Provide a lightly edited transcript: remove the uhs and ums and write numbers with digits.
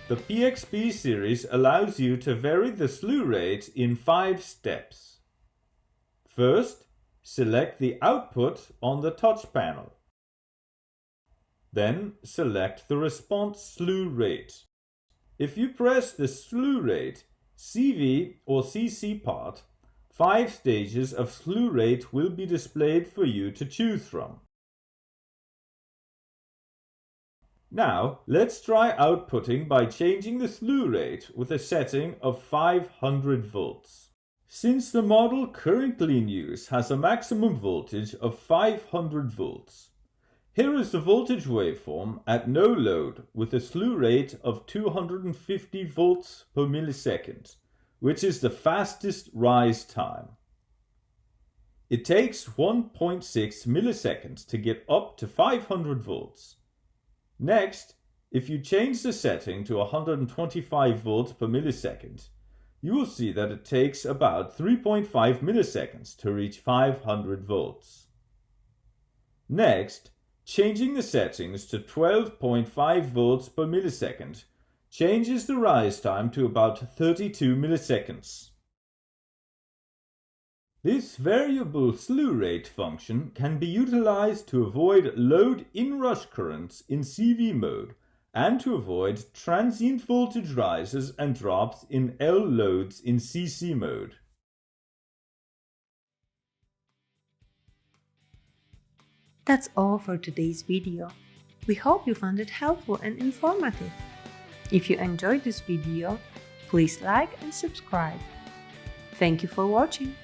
The PXB series allows you to vary the slew rate in 5 steps. First, select the output on the touch panel. Then select the response slew rate. If you press the slew rate, CV or CC part, 5 stages of slew rate will be displayed for you to choose from. Now, let's try outputting by changing the slew rate with a setting of 500 volts. Since the model currently in use has a maximum voltage of 500 volts, here is the voltage waveform at no load with a slew rate of 250 volts per millisecond, which is the fastest rise time. It takes 1.6 milliseconds to get up to 500 volts. Next, if you change the setting to 125 volts per millisecond, you will see that it takes about 3.5 milliseconds to reach 500 volts. Next, changing the settings to 12.5 volts per millisecond changes the rise time to about 32 milliseconds. This variable slew rate function can be utilized to avoid load inrush currents in CV mode and to avoid transient voltage rises and drops in L loads in CC mode. That's all for today's video. We hope you found it helpful and informative. If you enjoyed this video, please like and subscribe. Thank you for watching.